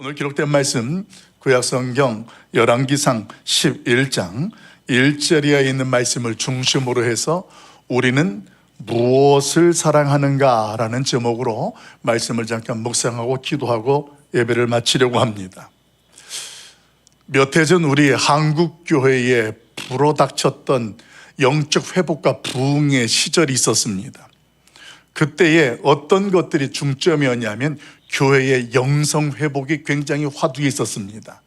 오늘 기록된 말씀 구약성경 열왕기상 11장 1절에 있는 말씀을 중심으로 해서 우리는 무엇을 사랑하는가 라는 제목으로 말씀을 잠깐 묵상하고 기도하고 예배를 마치려고 합니다. 몇 해 전 우리 한국교회에 불어닥쳤던 영적 회복과 부흥의 시절이 있었습니다. 그때에 어떤 것들이 중점이었냐면 교회의 영성 회복이 굉장히 화두에 있었습니다.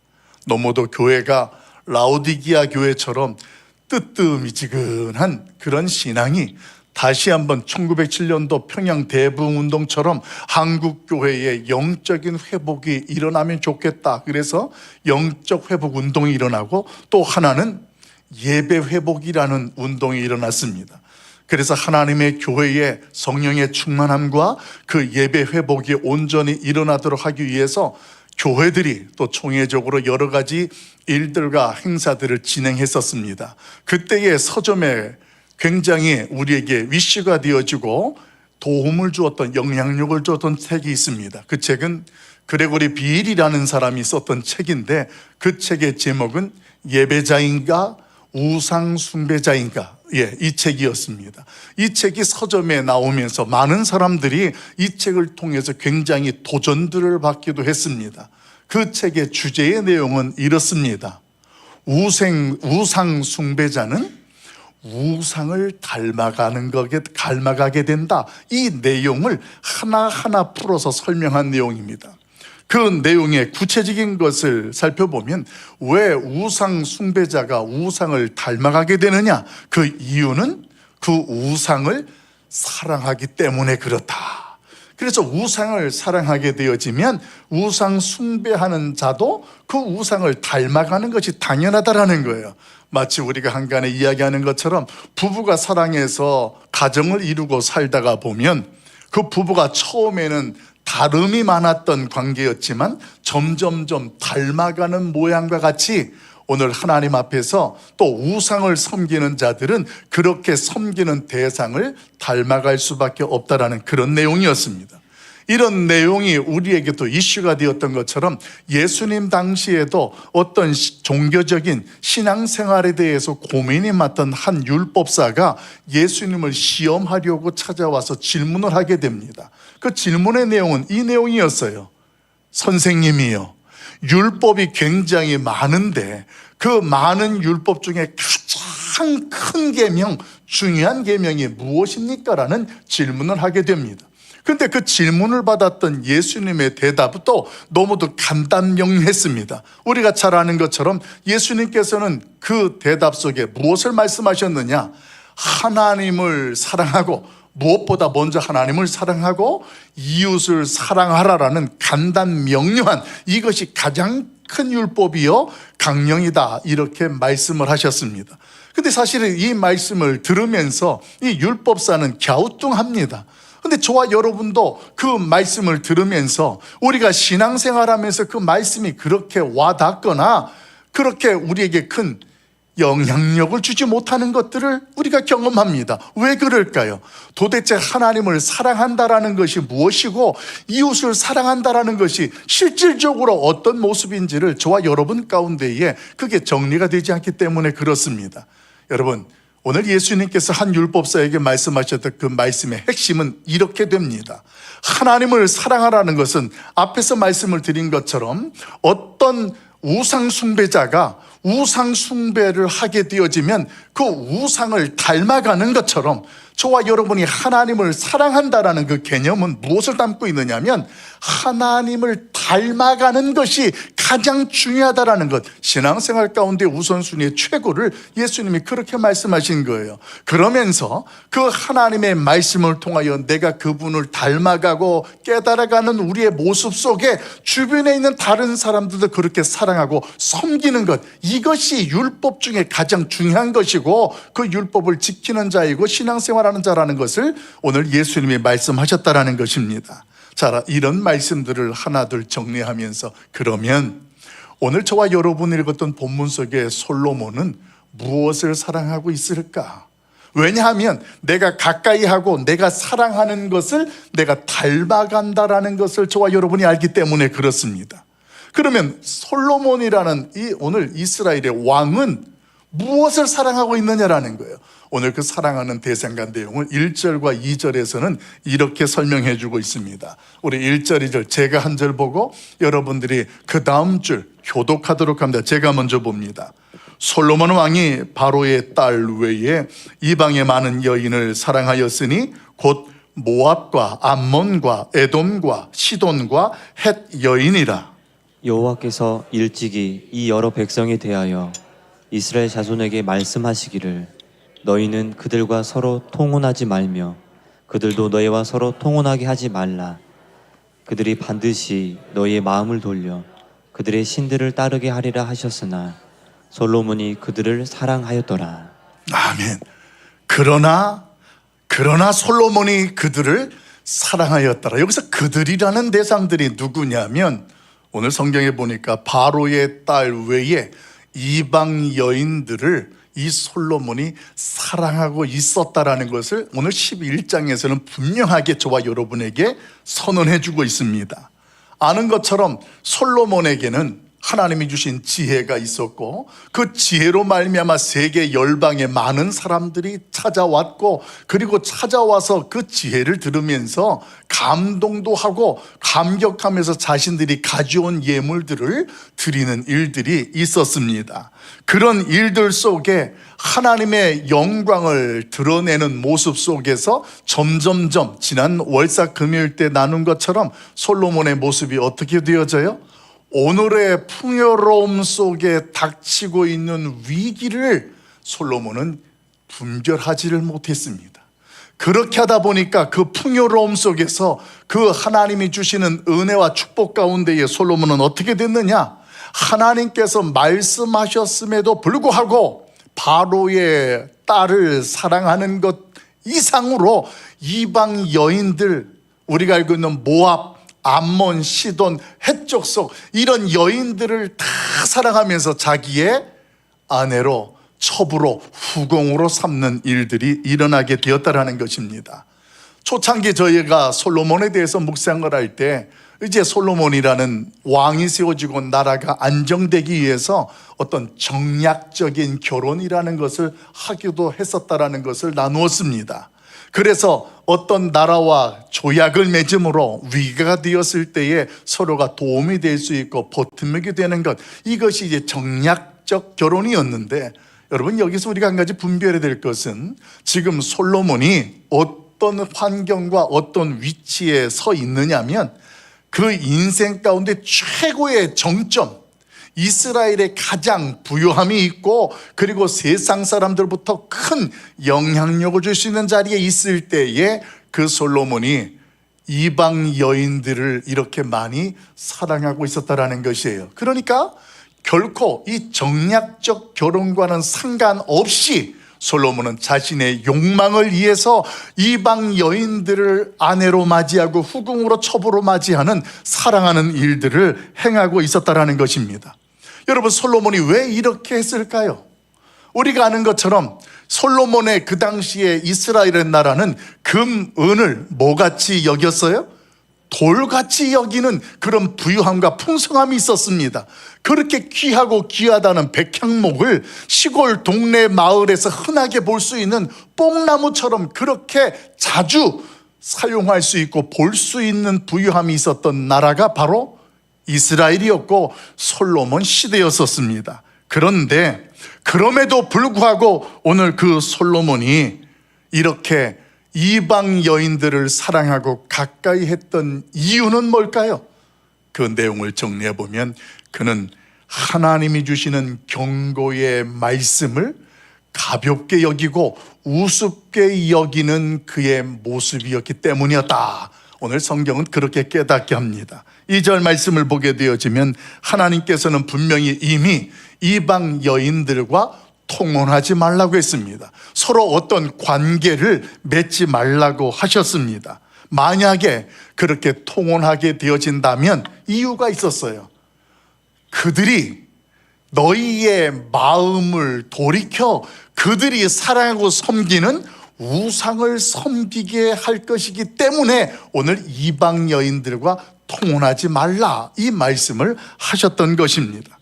너무도 교회가 라오디기아 교회처럼 뜨뜻미지근한 그런 신앙이 다시 한번 1907년도 평양 대부흥운동처럼 한국교회의 영적인 회복이 일어나면 좋겠다. 그래서 영적 회복 운동이 일어나고 또 하나는 예배 회복이라는 운동이 일어났습니다. 그래서 하나님의 교회의 성령의 충만함과 그 예배 회복이 온전히 일어나도록 하기 위해서 교회들이 또 총회적으로 여러 가지 일들과 행사들을 진행했었습니다. 그때의 서점에 굉장히 우리에게 위시가 되어지고 도움을 주었던, 영향력을 주었던 책이 있습니다. 그 책은 그레고리 비일이라는 사람이 썼던 책인데 그 책의 제목은 예배자인가 우상 숭배자인가, 이 책이었습니다. 이 책이 서점에 나오면서 많은 사람들이 이 책을 통해서 굉장히 도전들을 받기도 했습니다. 그 책의 주제의 내용은 이렇습니다. 우상 숭배자는 우상을 닮아가게 된다. 이 내용을 하나하나 풀어서 설명한 내용입니다. 그 내용의 구체적인 것을 살펴보면 왜 우상 숭배자가 우상을 닮아가게 되느냐? 그 이유는 그 우상을 사랑하기 때문에 그렇다. 그래서 우상을 사랑하게 되어지면 우상 숭배하는 자도 그 우상을 닮아가는 것이 당연하다라는 거예요. 마치 우리가 한간에 이야기하는 것처럼 부부가 사랑해서 가정을 이루고 살다가 보면 그 부부가 처음에는 다름이 많았던 관계였지만 점점점 닮아가는 모양과 같이 오늘 하나님 앞에서 또 우상을 섬기는 자들은 그렇게 섬기는 대상을 닮아갈 수밖에 없다라는 그런 내용이었습니다. 이런 내용이 우리에게 또 이슈가 되었던 것처럼 예수님 당시에도 어떤 종교적인 신앙생활에 대해서 고민이 많던 한 율법사가 예수님을 시험하려고 찾아와서 질문을 하게 됩니다. 그 질문의 내용은 이 내용이었어요. 선생님이요, 율법이 굉장히 많은데 그 많은 율법 중에 가장 큰 계명, 중요한 계명이 무엇입니까? 라는 질문을 하게 됩니다. 근데 그 질문을 받았던 예수님의 대답도 너무도 간단명료했습니다. 우리가 잘 아는 것처럼 예수님께서는 그 대답 속에 무엇을 말씀하셨느냐? 하나님을 사랑하고, 무엇보다 먼저 하나님을 사랑하고 이웃을 사랑하라라는 간단명료한, 이것이 가장 큰 율법이요 강령이다, 이렇게 말씀을 하셨습니다. 근데 사실은 이 말씀을 들으면서 이 율법사는 갸우뚱합니다. 근데 저와 여러분도 그 말씀을 들으면서 우리가 신앙생활하면서 그 말씀이 그렇게 와닿거나 그렇게 우리에게 큰 영향력을 주지 못하는 것들을 우리가 경험합니다. 왜 그럴까요? 도대체 하나님을 사랑한다라는 것이 무엇이고 이웃을 사랑한다라는 것이 실질적으로 어떤 모습인지를 저와 여러분 가운데에 그게 정리가 되지 않기 때문에 그렇습니다. 여러분, 오늘 예수님께서 한 율법사에게 말씀하셨던 그 말씀의 핵심은 이렇게 됩니다. 하나님을 사랑하라는 것은 앞에서 말씀을 드린 것처럼 어떤 우상 숭배자가 우상 숭배를 하게 되어지면 그 우상을 닮아가는 것처럼 저와 여러분이 하나님을 사랑한다라는 그 개념은 무엇을 담고 있느냐면 하나님을 닮아가는 것이 가장 중요하다라는 것, 신앙생활 가운데 우선순위의 최고를 예수님이 그렇게 말씀하신 거예요. 그러면서 그 하나님의 말씀을 통하여 내가 그분을 닮아가고 깨달아가는 우리의 모습 속에 주변에 있는 다른 사람들도 그렇게 사랑하고 섬기는 것, 이것이 율법 중에 가장 중요한 것이고 그 율법을 지키는 자이고 신앙생활하는 자라는 것을 오늘 예수님이 말씀하셨다라는 것입니다. 자, 이런 말씀들을 하나둘 정리하면서 그러면 오늘 저와 여러분이 읽었던 본문 속에 솔로몬은 무엇을 사랑하고 있을까? 왜냐하면 내가 가까이 하고 내가 사랑하는 것을 내가 닮아간다라는 것을 저와 여러분이 알기 때문에 그렇습니다. 그러면 솔로몬이라는 이 오늘 이스라엘의 왕은 무엇을 사랑하고 있느냐라는 거예요. 오늘 그 사랑하는 대상과 내용을 1절과 2절에서는 이렇게 설명해 주고 있습니다. 우리 1절, 2절 제가 한 절 보고 여러분들이 그 다음 줄 교독하도록 합니다. 제가 먼저 봅니다. 솔로몬 왕이 바로의 딸 외에 이방의 많은 여인을 사랑하였으니 곧 모압과 암몬과 에돔과 시돈과 헷 여인이라. 여호와께서 일찍이 이 여러 백성에 대하여 이스라엘 자손에게 말씀하시기를 너희는 그들과 서로 통혼하지 말며 그들도 너희와 서로 통혼하게 하지 말라. 그들이 반드시 너희의 마음을 돌려 그들의 신들을 따르게 하리라 하셨으나 솔로몬이 그들을 사랑하였더라. 아멘. 그러나 솔로몬이 그들을 사랑하였더라. 여기서 그들이라는 대상들이 누구냐면 오늘 성경에 보니까 바로의 딸 외에 이방 여인들을 이 솔로몬이 사랑하고 있었다라는 것을 오늘 11장에서는 분명하게 저와 여러분에게 선언해 주고 있습니다. 아는 것처럼 솔로몬에게는 하나님이 주신 지혜가 있었고 그 지혜로 말미암아 세계 열방에 많은 사람들이 찾아왔고 그리고 찾아와서 그 지혜를 들으면서 감동도 하고 감격하면서 자신들이 가져온 예물들을 드리는 일들이 있었습니다. 그런 일들 속에 하나님의 영광을 드러내는 모습 속에서 점점점 지난 월사 금요일 때 나눈 것처럼 솔로몬의 모습이 어떻게 되어져요? 오늘의 풍요로움 속에 닥치고 있는 위기를 솔로몬은 분별하지를 못했습니다. 그렇게 하다 보니까 그 풍요로움 속에서 그 하나님이 주시는 은혜와 축복 가운데에 솔로몬은 어떻게 됐느냐? 하나님께서 말씀하셨음에도 불구하고 바로의 딸을 사랑하는 것 이상으로 이방 여인들, 우리가 알고 있는 모압, 암몬, 시돈, 헷 족속 이런 여인들을 다 사랑하면서 자기의 아내로, 첩으로, 후궁으로 삼는 일들이 일어나게 되었다라는 것입니다. 초창기 저희가 솔로몬에 대해서 묵상을 할 때 이제 솔로몬이라는 왕이 세워지고 나라가 안정되기 위해서 어떤 정략적인 결혼이라는 것을 하기도 했었다라는 것을 나누었습니다. 그래서 어떤 나라와 조약을 맺음으로 위기가 되었을 때에 서로가 도움이 될 수 있고 버팀목이 되는 것, 이것이 이제 정략적 결혼이었는데 여러분 여기서 우리가 한 가지 분별해야 될 것은 지금 솔로몬이 어떤 환경과 어떤 위치에 서 있느냐면 그 인생 가운데 최고의 정점, 이스라엘에 가장 부유함이 있고 그리고 세상 사람들부터 큰 영향력을 줄 수 있는 자리에 있을 때에 그 솔로몬이 이방 여인들을 이렇게 많이 사랑하고 있었다라는 것이에요. 그러니까 결코 이 정략적 결혼과는 상관없이 솔로몬은 자신의 욕망을 위해서 이방 여인들을 아내로 맞이하고 후궁으로 첩으로 맞이하는 사랑하는 일들을 행하고 있었다라는 것입니다. 여러분 솔로몬이 왜 이렇게 했을까요? 우리가 아는 것처럼 솔로몬의 그 당시에 이스라엘의 나라는 금, 은을 뭐같이 여겼어요? 돌같이 여기는 그런 부유함과 풍성함이 있었습니다. 그렇게 귀하고 귀하다는 백향목을 시골 동네 마을에서 흔하게 볼 수 있는 뽕나무처럼 그렇게 자주 사용할 수 있고 볼 수 있는 부유함이 있었던 나라가 바로 이스라엘이었고 솔로몬 시대였었습니다. 그런데 그럼에도 불구하고 오늘 그 솔로몬이 이렇게 이방 여인들을 사랑하고 가까이 했던 이유는 뭘까요? 그 내용을 정리해 보면 그는 하나님이 주시는 경고의 말씀을 가볍게 여기고 우습게 여기는 그의 모습이었기 때문이었다. 오늘 성경은 그렇게 깨닫게 합니다. 2절 말씀을 보게 되어지면 하나님께서는 분명히 이미 이방 여인들과 통혼하지 말라고 했습니다. 서로 어떤 관계를 맺지 말라고 하셨습니다. 만약에 그렇게 통혼하게 되어진다면 이유가 있었어요. 그들이 너희의 마음을 돌이켜 그들이 사랑하고 섬기는 우상을 섬기게 할 것이기 때문에 오늘 이방 여인들과 통혼하지 말라, 이 말씀을 하셨던 것입니다.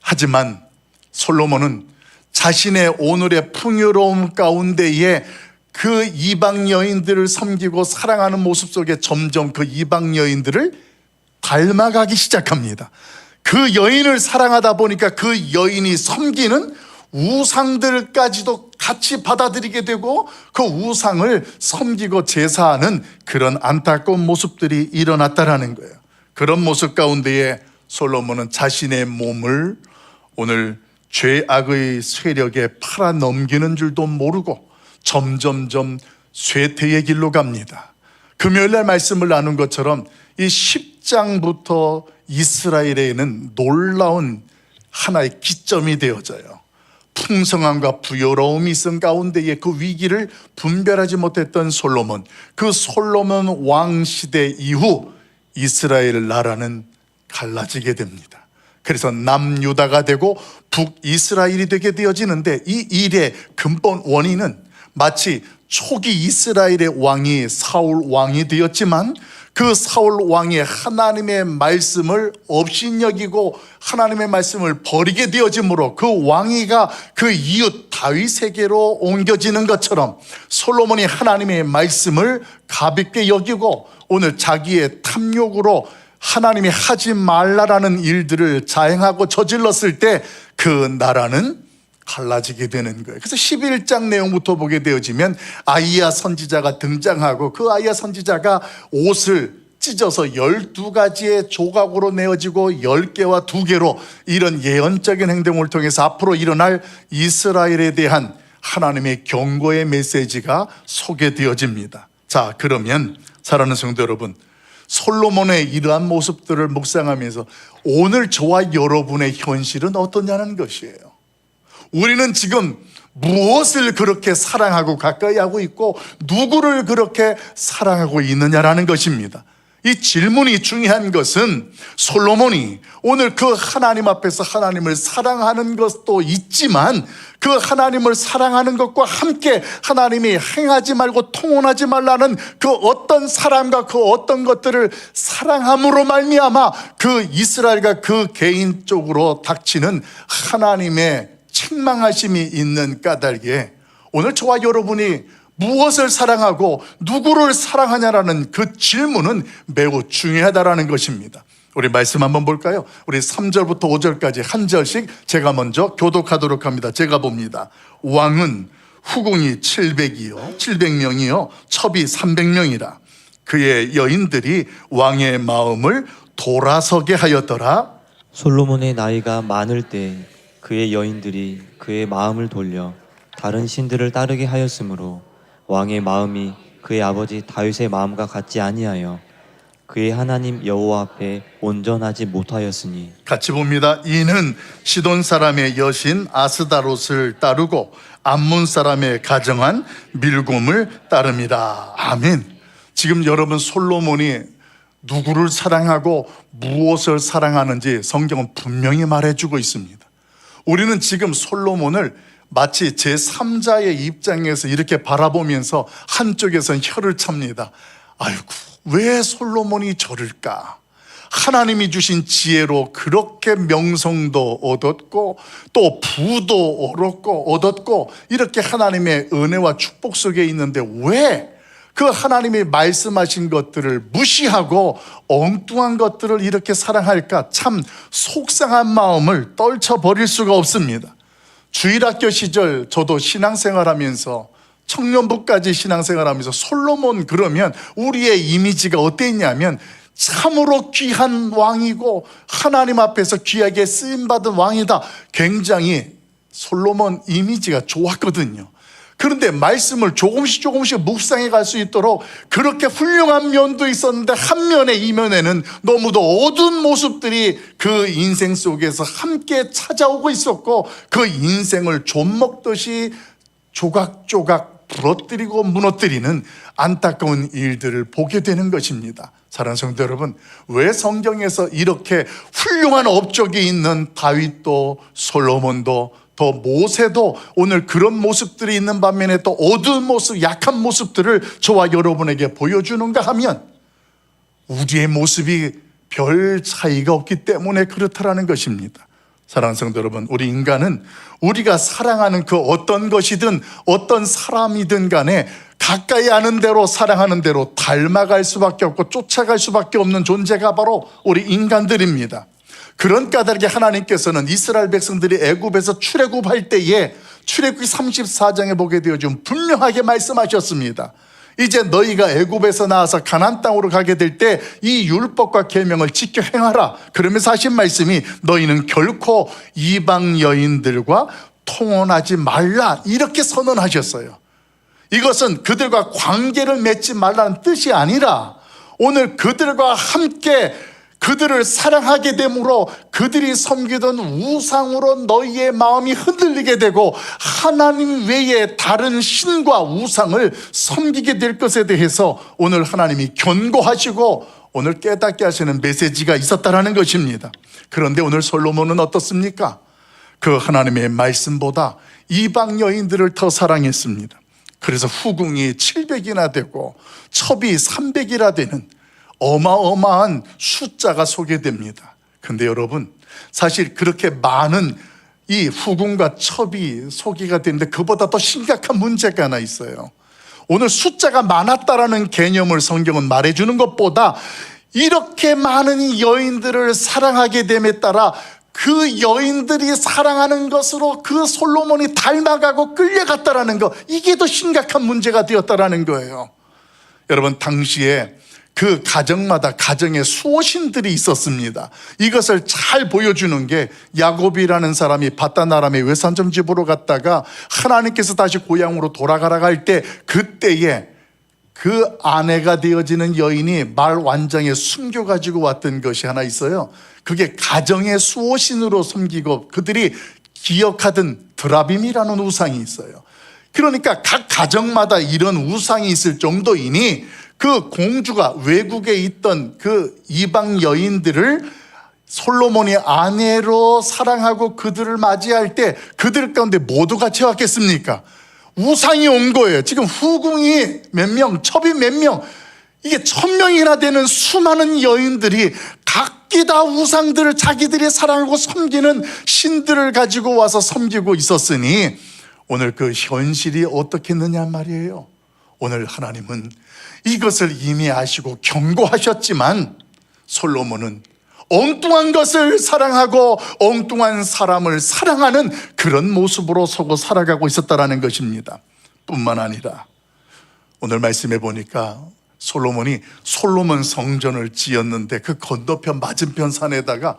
하지만 솔로몬은 자신의 오늘의 풍요로움 가운데에 그 이방 여인들을 섬기고 사랑하는 모습 속에 점점 그 이방 여인들을 닮아가기 시작합니다. 그 여인을 사랑하다 보니까 그 여인이 섬기는 우상들까지도 같이 받아들이게 되고 그 우상을 섬기고 제사하는 그런 안타까운 모습들이 일어났다라는 거예요. 그런 모습 가운데에 솔로몬은 자신의 몸을 오늘 죄악의 세력에 팔아 넘기는 줄도 모르고 점점점 쇠퇴의 길로 갑니다. 금요일날 말씀을 나눈 것처럼 이 10장부터 이스라엘에는 놀라운 하나의 기점이 되어져요. 풍성함과 부요로움이 있은 가운데에 그 위기를 분별하지 못했던 솔로몬, 그 솔로몬 왕 시대 이후 이스라엘 나라는 갈라지게 됩니다. 그래서 남유다가 되고 북이스라엘이 되게 되어지는데 이 일의 근본 원인은 마치 초기 이스라엘의 왕이 사울 왕이 되었지만 그 사울 왕이 하나님의 말씀을 업신여기고 하나님의 말씀을 버리게 되어짐으로 그 왕위가 그 이웃 다윗에게로 옮겨지는 것처럼 솔로몬이 하나님의 말씀을 가볍게 여기고 오늘 자기의 탐욕으로 하나님이 하지 말라라는 일들을 자행하고 저질렀을 때 그 나라는 갈라지게 되는 거예요. 그래서 11장 내용부터 보게 되어지면 아이야 선지자가 등장하고 그 아이야 선지자가 옷을 찢어서 12가지의 조각으로 내어지고 10개와 2개로 이런 예언적인 행동을 통해서 앞으로 일어날 이스라엘에 대한 하나님의 경고의 메시지가 소개되어집니다. 자, 그러면 사랑하는 성도 여러분, 솔로몬의 이러한 모습들을 묵상하면서 오늘 저와 여러분의 현실은 어떠냐는 것이에요. 우리는 지금 무엇을 그렇게 사랑하고 가까이 하고 있고 누구를 그렇게 사랑하고 있느냐라는 것입니다. 이 질문이 중요한 것은 솔로몬이 오늘 그 하나님 앞에서 하나님을 사랑하는 것도 있지만 그 하나님을 사랑하는 것과 함께 하나님이 행하지 말고 통혼하지 말라는 그 어떤 사람과 그 어떤 것들을 사랑함으로 말미암아 그 이스라엘과 그 개인 쪽으로 닥치는 하나님의 책망하심이 있는 까닭에 오늘 저와 여러분이 무엇을 사랑하고 누구를 사랑하냐라는 그 질문은 매우 중요하다라는 것입니다. 우리 말씀 한번 볼까요? 우리 3절부터 5절까지 한 절씩 제가 먼저 교독하도록 합니다. 제가 봅니다. 왕은 후궁이 700명이요 첩이 300명이라 그의 여인들이 왕의 마음을 돌아서게 하였더라. 솔로몬의 나이가 많을 때 그의 여인들이 그의 마음을 돌려 다른 신들을 따르게 하였으므로 왕의 마음이 그의 아버지 다윗의 마음과 같지 아니하여 그의 하나님 여호와 앞에 온전하지 못하였으니. 같이 봅니다. 이는 시돈 사람의 여신 아스다롯을 따르고 암몬 사람의 가정한 밀곰을 따릅니다. 아멘. 지금 여러분 솔로몬이 누구를 사랑하고 무엇을 사랑하는지 성경은 분명히 말해주고 있습니다. 우리는 지금 솔로몬을 마치 제3자의 입장에서 이렇게 바라보면서 한쪽에선 혀를 찹니다. 아이고, 왜 솔로몬이 저럴까? 하나님이 주신 지혜로 그렇게 명성도 얻었고 또 부도 얻었고 이렇게 하나님의 은혜와 축복 속에 있는데 왜 그 하나님이 말씀하신 것들을 무시하고 엉뚱한 것들을 이렇게 사랑할까? 참 속상한 마음을 떨쳐버릴 수가 없습니다. 주일학교 시절 저도 신앙생활하면서 청년부까지 신앙생활하면서 솔로몬 그러면 우리의 이미지가 어땠냐면 참으로 귀한 왕이고 하나님 앞에서 귀하게 쓰임받은 왕이다. 굉장히 솔로몬 이미지가 좋았거든요. 그런데 말씀을 조금씩 묵상해 갈 수 있도록 그렇게 훌륭한 면도 있었는데 한 면에 이면에는 너무도 어두운 모습들이 그 인생 속에서 함께 찾아오고 있었고 그 인생을 좀 먹듯이 조각조각 부러뜨리고 무너뜨리는 안타까운 일들을 보게 되는 것입니다. 사랑하는 성도 여러분, 왜 성경에서 이렇게 훌륭한 업적이 있는 다윗도 솔로몬도 더 모세도 오늘 그런 모습들이 있는 반면에 또 어두운 모습, 약한 모습들을 저와 여러분에게 보여주는가 하면 우리의 모습이 별 차이가 없기 때문에 그렇다라는 것입니다. 사랑하는 성도 여러분, 우리 인간은 우리가 사랑하는 그 어떤 것이든 어떤 사람이든 간에 가까이 하는 대로 사랑하는 대로 닮아갈 수밖에 없고 쫓아갈 수밖에 없는 존재가 바로 우리 인간들입니다. 그런 까닭에 하나님께서는 이스라엘 백성들이 애굽에서 출애굽할 때에 출애굽기 34장에 보게 되어지면 분명하게 말씀하셨습니다. 이제 너희가 애굽에서 나와서 가나안 땅으로 가게 될 때 이 율법과 계명을 지켜 행하라. 그러면서 하신 말씀이 너희는 결코 이방 여인들과 통혼하지 말라, 이렇게 선언하셨어요. 이것은 그들과 관계를 맺지 말라는 뜻이 아니라 오늘 그들과 함께 그들을 사랑하게 되므로 그들이 섬기던 우상으로 너희의 마음이 흔들리게 되고 하나님 외에 다른 신과 우상을 섬기게 될 것에 대해서 오늘 하나님이 견고하시고 오늘 깨닫게 하시는 메시지가 있었다라는 것입니다. 그런데 오늘 솔로몬은 어떻습니까? 그 하나님의 말씀보다 이방 여인들을 더 사랑했습니다. 그래서 후궁이 700이나 되고 첩이 300이나 되는 어마어마한 숫자가 소개됩니다. 근데 여러분, 사실 그렇게 많은 이 후궁과 첩이 소개가 되는데 그보다 더 심각한 문제가 하나 있어요. 오늘 숫자가 많았다라는 개념을 성경은 말해주는 것보다 이렇게 많은 여인들을 사랑하게 됨에 따라 그 여인들이 사랑하는 것으로 그 솔로몬이 닮아가고 끌려갔다라는 것, 이게 더 심각한 문제가 되었다라는 거예요. 여러분, 당시에 그 가정마다 가정에 수호신들이 있었습니다. 이것을 잘 보여주는 게 야곱이라는 사람이 바단 아람의 외산점 집으로 갔다가 하나님께서 다시 고향으로 돌아가라 할 때 그때에 그 아내가 되어지는 여인이 말 완장에 숨겨가지고 왔던 것이 하나 있어요. 그게 가정의 수호신으로 섬기고 그들이 기억하던 드라빔이라는 우상이 있어요. 그러니까 각 가정마다 이런 우상이 있을 정도이니 그 공주가 외국에 있던 그 이방 여인들을 솔로몬이 아내로 사랑하고 그들을 맞이할 때 그들 가운데 모두가 채웠겠습니까? 우상이 온 거예요. 지금 후궁이 몇 명, 첩이 몇 명, 이게 1000명이나 되는 수많은 여인들이 각기 다 우상들을 자기들이 사랑하고 섬기는 신들을 가지고 와서 섬기고 있었으니 오늘 그 현실이 어떻겠느냐 말이에요. 오늘 하나님은 이것을 이미 아시고 경고하셨지만 솔로몬은 엉뚱한 것을 사랑하고 엉뚱한 사람을 사랑하는 그런 모습으로 서고 살아가고 있었다는 것입니다. 뿐만 아니라 오늘 말씀해 보니까 솔로몬이 솔로몬 성전을 지었는데 그 건너편 맞은편 산에다가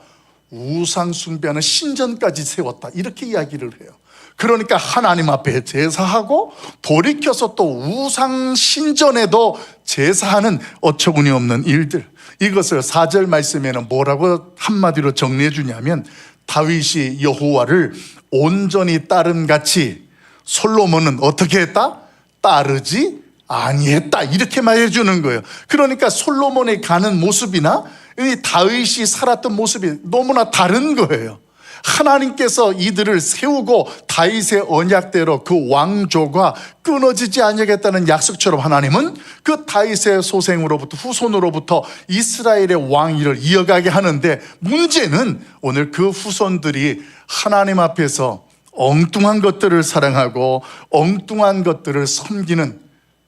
우상 숭배하는 신전까지 세웠다, 이렇게 이야기를 해요. 그러니까 하나님 앞에 제사하고 돌이켜서 또 우상 신전에도 제사하는 어처구니 없는 일들, 이것을 4절 말씀에는 뭐라고 한마디로 정리해 주냐면 다윗이 여호와를 온전히 따름같이 솔로몬은 어떻게 했다? 따르지 아니했다, 이렇게 말해 주는 거예요. 그러니까 솔로몬이 가는 모습이나 이 다윗이 살았던 모습이 너무나 다른 거예요. 하나님께서 이들을 세우고 다윗의 언약대로 그 왕조가 끊어지지 아니하겠다는 약속처럼 하나님은 그 다윗의 소생으로부터 후손으로부터 이스라엘의 왕위를 이어가게 하는데, 문제는 오늘 그 후손들이 하나님 앞에서 엉뚱한 것들을 사랑하고 엉뚱한 것들을 섬기는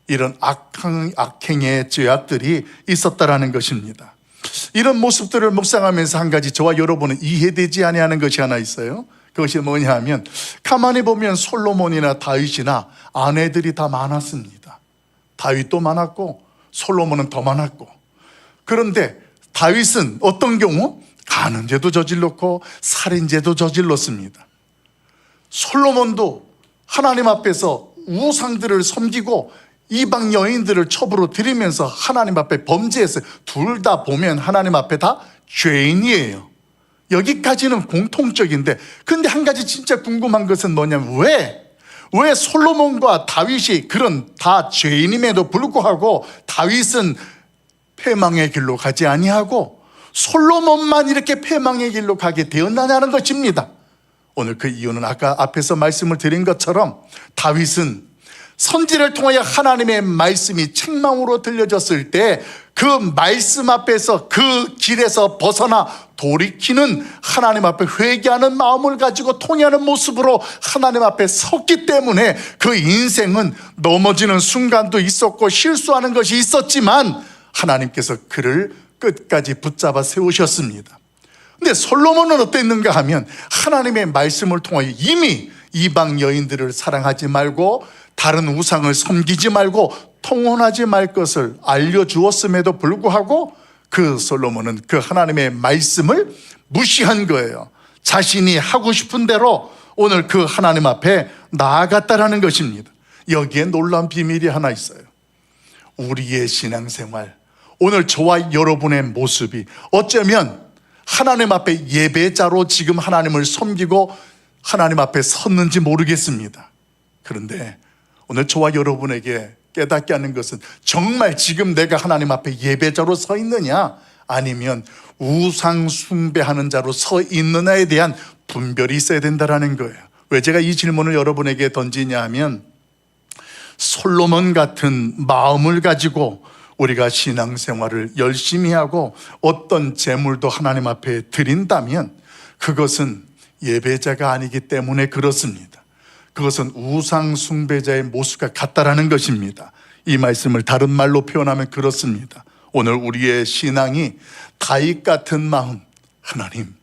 이런 악행의 죄악들이 있었다라는 것입니다. 이런 모습들을 묵상하면서 한 가지 저와 여러분은 이해되지 아니하는 것이 하나 있어요. 그것이 뭐냐 하면 가만히 보면 솔로몬이나 다윗이나 아내들이 다 많았습니다. 다윗도 많았고 솔로몬은 더 많았고, 그런데 다윗은 어떤 경우? 간음죄도 저질렀고 살인죄도 저질렀습니다. 솔로몬도 하나님 앞에서 우상들을 섬기고 이방 여인들을 첩으로 들이면서 하나님 앞에 범죄했어요. 둘 다 보면 하나님 앞에 다 죄인이에요. 여기까지는 공통적인데, 근데 한 가지 진짜 궁금한 것은 뭐냐면 왜 솔로몬과 다윗이 그런 다 죄인임에도 불구하고 다윗은 패망의 길로 가지 아니하고 솔로몬만 이렇게 패망의 길로 가게 되었느냐는 것입니다. 오늘 그 이유는 아까 앞에서 말씀을 드린 것처럼 다윗은 선지를 통하여 하나님의 말씀이 책망으로 들려졌을 때 그 말씀 앞에서 그 길에서 벗어나 돌이키는 하나님 앞에 회개하는 마음을 가지고 통회하는 모습으로 하나님 앞에 섰기 때문에 그 인생은 넘어지는 순간도 있었고 실수하는 것이 있었지만 하나님께서 그를 끝까지 붙잡아 세우셨습니다. 근데 솔로몬은 어땠는가 하면 하나님의 말씀을 통하여 이미 이방 여인들을 사랑하지 말고 다른 우상을 섬기지 말고 통혼하지 말 것을 알려주었음에도 불구하고 그 솔로몬은 그 하나님의 말씀을 무시한 거예요. 자신이 하고 싶은 대로 오늘 그 하나님 앞에 나아갔다라는 것입니다. 여기에 놀라운 비밀이 하나 있어요. 우리의 신앙생활, 오늘 저와 여러분의 모습이 어쩌면 하나님 앞에 예배자로 지금 하나님을 섬기고 하나님 앞에 섰는지 모르겠습니다. 그런데 오늘 저와 여러분에게 깨닫게 하는 것은 정말 지금 내가 하나님 앞에 예배자로 서 있느냐 아니면 우상 숭배하는 자로 서 있느냐에 대한 분별이 있어야 된다는 거예요. 왜 제가 이 질문을 여러분에게 던지냐 하면 솔로몬 같은 마음을 가지고 우리가 신앙생활을 열심히 하고 어떤 재물도 하나님 앞에 드린다면 그것은 예배자가 아니기 때문에 그렇습니다. 그것은 우상 숭배자의 모습과 같다라는 것입니다. 이 말씀을 다른 말로 표현하면 그렇습니다. 오늘 우리의 신앙이 다윗 같은 마음, 하나님,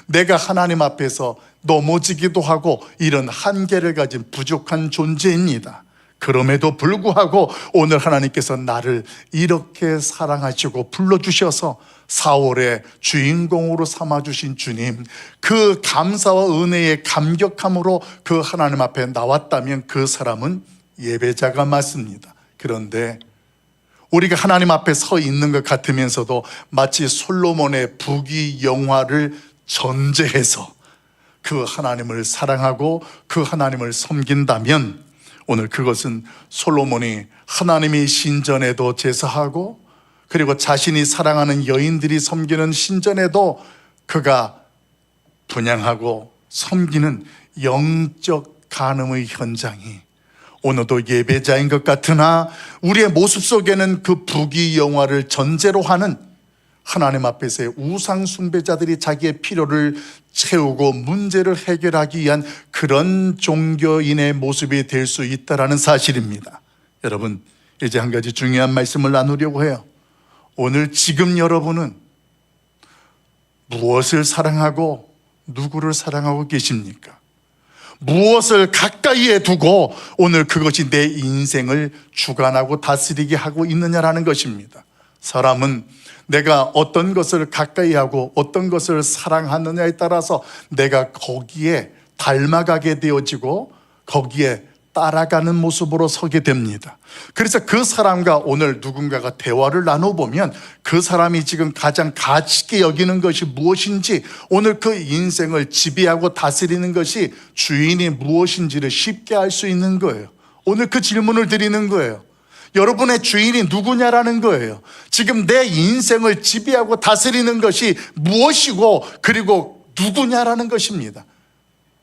내가 하나님 앞에서 넘어지기도 하고 이런 한계를 가진 부족한 존재입니다. 그럼에도 불구하고 오늘 하나님께서 나를 이렇게 사랑하시고 불러주셔서 4월의 주인공으로 삼아주신 주님, 그 감사와 은혜의 감격함으로 그 하나님 앞에 나왔다면 그 사람은 예배자가 맞습니다. 그런데 우리가 하나님 앞에 서 있는 것 같으면서도 마치 솔로몬의 부귀영화를 전제해서 그 하나님을 사랑하고 그 하나님을 섬긴다면 오늘 그것은 솔로몬이 하나님이 신전에도 제사하고 그리고 자신이 사랑하는 여인들이 섬기는 신전에도 그가 분향하고 섬기는 영적 간음의 현장이 오늘도 예배자인 것 같으나 우리의 모습 속에는 그 부귀영화를 전제로 하는 하나님 앞에서의 우상 숭배자들이 자기의 필요를 채우고 문제를 해결하기 위한 그런 종교인의 모습이 될 수 있다는 사실입니다. 여러분, 이제 한 가지 중요한 말씀을 나누려고 해요. 오늘 지금 여러분은 무엇을 사랑하고 누구를 사랑하고 계십니까? 무엇을 가까이에 두고 오늘 그것이 내 인생을 주관하고 다스리게 하고 있느냐라는 것입니다. 사람은 내가 어떤 것을 가까이 하고 어떤 것을 사랑하느냐에 따라서 내가 거기에 닮아가게 되어지고 거기에 따라가는 모습으로 서게 됩니다. 그래서 그 사람과 오늘 누군가가 대화를 나눠보면 그 사람이 지금 가장 가치 있게 여기는 것이 무엇인지, 오늘 그 인생을 지배하고 다스리는 것이 주인이 무엇인지를 쉽게 알 수 있는 거예요. 오늘 그 질문을 드리는 거예요. 여러분의 주인이 누구냐라는 거예요. 지금 내 인생을 지배하고 다스리는 것이 무엇이고 그리고 누구냐라는 것입니다.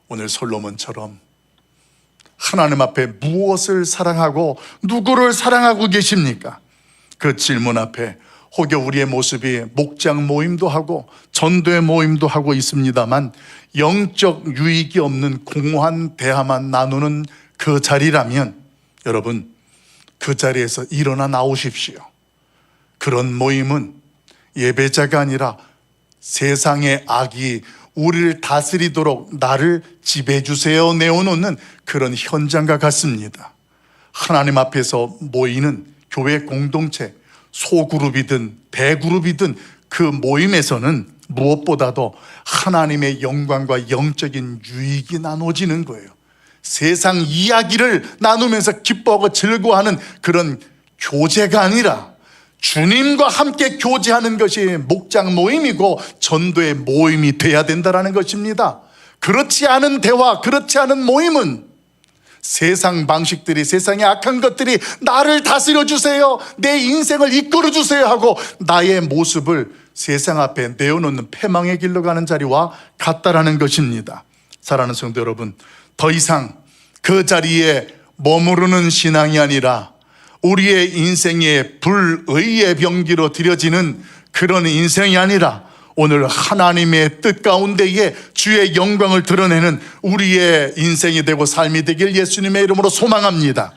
오늘 솔로몬처럼 하나님 앞에 무엇을 사랑하고 누구를 사랑하고 계십니까? 그 질문 앞에 혹여 우리의 모습이 목장 모임도 하고 전도의 모임도 하고 있습니다만 영적 유익이 없는 공허한 대화만 나누는 그 자리라면 여러분, 그 자리에서 일어나 나오십시오. 그런 모임은 예배자가 아니라 세상의 악이 우리를 다스리도록 나를 지배주세요 내어놓는 그런 현장과 같습니다. 하나님 앞에서 모이는 교회 공동체, 소그룹이든 대그룹이든 그 모임에서는 무엇보다도 하나님의 영광과 영적인 유익이 나눠지는 거예요. 세상 이야기를 나누면서 기뻐하고 즐거워하는 그런 교제가 아니라 주님과 함께 교제하는 것이 목장 모임이고 전도의 모임이 돼야 된다는 것입니다. 그렇지 않은 대화, 그렇지 않은 모임은 세상 방식들이, 세상의 악한 것들이 나를 다스려 주세요, 내 인생을 이끌어 주세요 하고 나의 모습을 세상 앞에 내어놓는 패망의 길로 가는 자리와 같다라는 것입니다. 사랑하는 성도 여러분, 더 이상 그 자리에 머무르는 신앙이 아니라 우리의 인생의 불의의 병기로 들여지는 그런 인생이 아니라 오늘 하나님의 뜻 가운데에 주의 영광을 드러내는 우리의 인생이 되고 삶이 되길 예수님의 이름으로 소망합니다.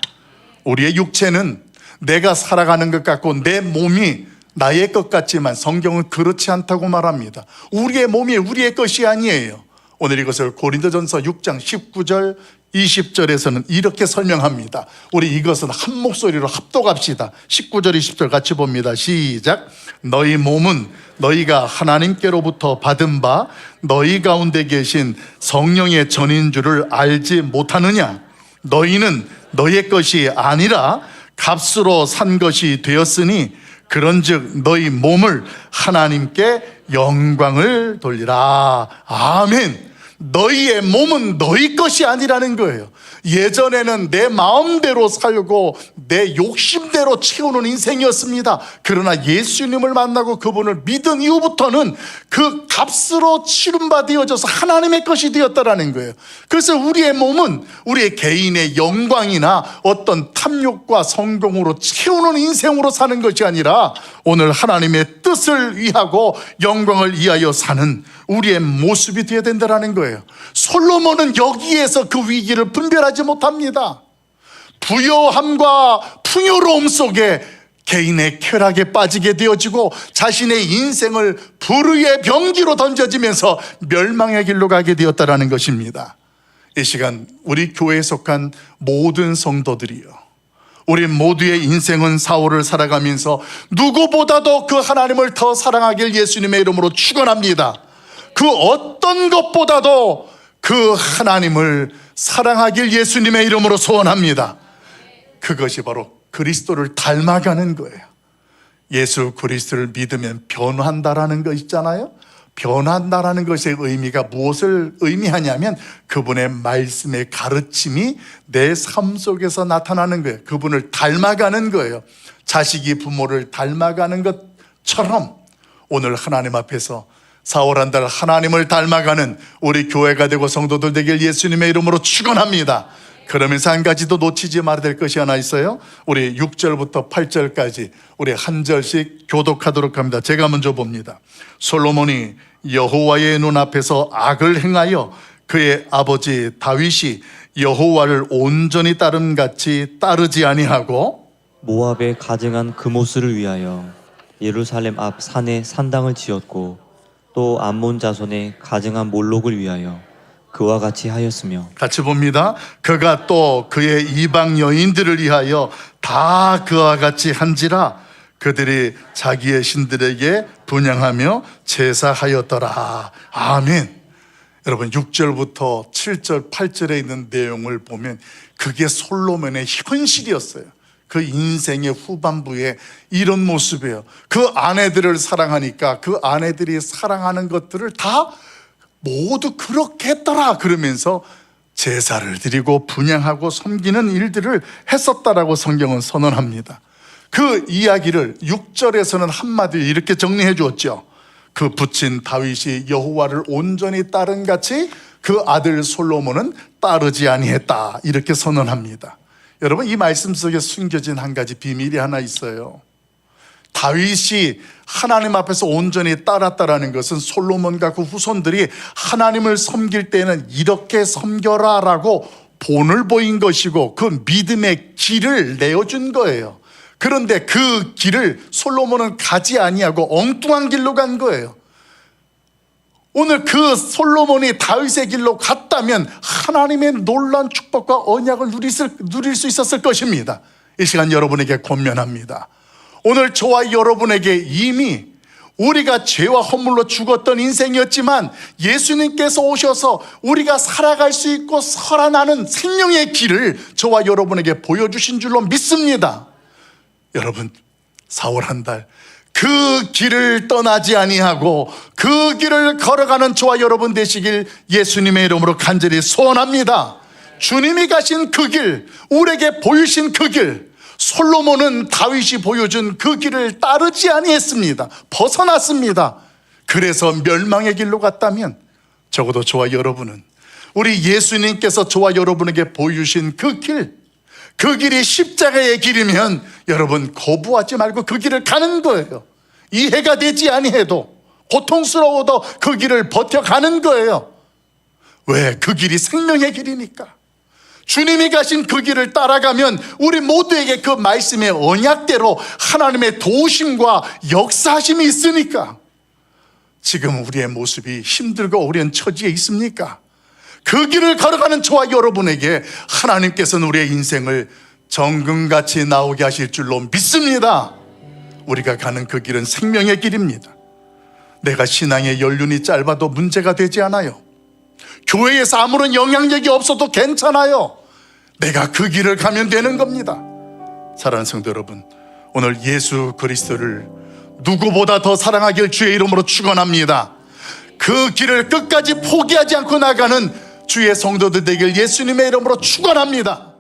우리의 육체는 내가 살아가는 것 같고 내 몸이 나의 것 같지만 성경은 그렇지 않다고 말합니다. 우리의 몸이 우리의 것이 아니에요. 오늘 이것을 고린도전서 6장 19절 20절에서는 이렇게 설명합니다. 우리 이것은 한 목소리로 합독합시다. 19절 20절 같이 봅니다. 시작. 너희 몸은 너희가 하나님께로부터 받은 바 너희 가운데 계신 성령의 전인 줄을 알지 못하느냐. 너희는 너희의 것이 아니라 값으로 산 것이 되었으니 그런즉 너희 몸을 하나님께 영광을 돌리라. 아멘. 너희의 몸은 너희 것이 아니라는 거예요. 예전에는 내 마음대로 살고 내 욕심대로 채우는 인생이었습니다. 그러나 예수님을 만나고 그분을 믿은 이후부터는 그 값으로 치름받아져서 하나님의 것이 되었다라는 거예요. 그래서 우리의 몸은 우리의 개인의 영광이나 어떤 탐욕과 성공으로 채우는 인생으로 사는 것이 아니라 오늘 하나님의 뜻을 위하고 영광을 위하여 사는 우리의 모습이 되어야 된다는 거예요. 솔로몬은 여기에서 그 위기를 분별하지 못합니다. 부요함과 풍요로움 속에 개인의 쾌락에 빠지게 되어지고 자신의 인생을 불의의 병기로 던져지면서 멸망의 길로 가게 되었다는 것입니다. 이 시간 우리 교회에 속한 모든 성도들이요, 우리 모두의 인생은 사울을 살아가면서 누구보다도 그 하나님을 더 사랑하길 예수님의 이름으로 축원합니다. 그 어떤 것보다도 그 하나님을 사랑하길 예수님의 이름으로 소원합니다. 그것이 바로 그리스도를 닮아가는 거예요. 예수 그리스도를 믿으면 변한다라는 거 있잖아요. 변한다라는 것의 의미가 무엇을 의미하냐면 그분의 말씀의 가르침이 내 삶 속에서 나타나는 거예요. 그분을 닮아가는 거예요. 자식이 부모를 닮아가는 것처럼 오늘 하나님 앞에서 4월 한 달 하나님을 닮아가는 우리 교회가 되고 성도들 되길 예수님의 이름으로 축원합니다. 그러면서 한 가지도 놓치지 말아야 될 것이 하나 있어요. 우리 6절부터 8절까지 우리 한 절씩 교독하도록 합니다. 제가 먼저 봅니다. 솔로몬이 여호와의 눈앞에서 악을 행하여 그의 아버지 다윗이 여호와를 온전히 따름같이 따르지 아니하고 모압에 가증한 금오스를 위하여 예루살렘 앞 산에 산당을 지었고 또 암몬 자손의 가증한 몰록을 위하여 그와 같이 하였으며 같이 봅니다. 그가 또 그의 이방 여인들을 위하여 다 그와 같이 한지라 그들이 자기의 신들에게 분향하며 제사하였더라. 아멘. 여러분 6절부터 7절 8절에 있는 내용을 보면 그게 솔로몬의 현실이었어요. 그 인생의 후반부에 이런 모습이에요. 그 아내들을 사랑하니까 그 아내들이 사랑하는 것들을 다 모두 그렇게 했더라 그러면서 제사를 드리고 분향하고 섬기는 일들을 했었다라고 성경은 선언합니다. 그 이야기를 6절에서는 한마디로 이렇게 정리해 주었죠. 그 부친 다윗이 여호와를 온전히 따른 같이 그 아들 솔로몬은 따르지 아니했다 이렇게 선언합니다. 여러분 이 말씀 속에 숨겨진 한 가지 비밀이 하나 있어요. 다윗이 하나님 앞에서 온전히 따랐다라는 것은 솔로몬과 그 후손들이 하나님을 섬길 때는 이렇게 섬겨라 라고 본을 보인 것이고 그 믿음의 길을 내어준 거예요. 그런데 그 길을 솔로몬은 가지 아니하고 엉뚱한 길로 간 거예요. 오늘 그 솔로몬이 다윗의 길로 갔다면 하나님의 놀라운 축복과 언약을 누릴 수 있었을 것입니다. 이 시간 여러분에게 권면합니다. 오늘 저와 여러분에게 이미 우리가 죄와 허물로 죽었던 인생이었지만 예수님께서 오셔서 우리가 살아갈 수 있고 살아나는 생명의 길을 저와 여러분에게 보여주신 줄로 믿습니다. 여러분 4월 한 달 그 길을 떠나지 아니하고 그 길을 걸어가는 저와 여러분 되시길 예수님의 이름으로 간절히 소원합니다. 주님이 가신 그 길, 우리에게 보이신 그 길, 솔로몬은 다윗이 보여준 그 길을 따르지 아니했습니다. 벗어났습니다. 그래서 멸망의 길로 갔다면 적어도 저와 여러분은 우리 예수님께서 저와 여러분에게 보여주신 그 길이 십자가의 길이면 여러분 거부하지 말고 그 길을 가는 거예요. 이해가 되지 아니해도, 고통스러워도 그 길을 버텨가는 거예요. 왜? 그 길이 생명의 길이니까. 주님이 가신 그 길을 따라가면 우리 모두에게 그 말씀의 언약대로 하나님의 도우심과 역사하심이 있으니까. 지금 우리의 모습이 힘들고 어려운 처지에 있습니까? 그 길을 걸어가는 저와 여러분에게 하나님께서는 우리의 인생을 정금같이 나오게 하실 줄로 믿습니다. 우리가 가는 그 길은 생명의 길입니다. 내가 신앙의 연륜이 짧아도 문제가 되지 않아요. 교회에서 아무런 영향력이 없어도 괜찮아요. 내가 그 길을 가면 되는 겁니다. 사랑하는 성도 여러분, 오늘 예수 그리스도를 누구보다 더 사랑하길 주의 이름으로 축원합니다. 그 길을 끝까지 포기하지 않고 나가는 주의 성도들 되길 예수님의 이름으로 축원합니다.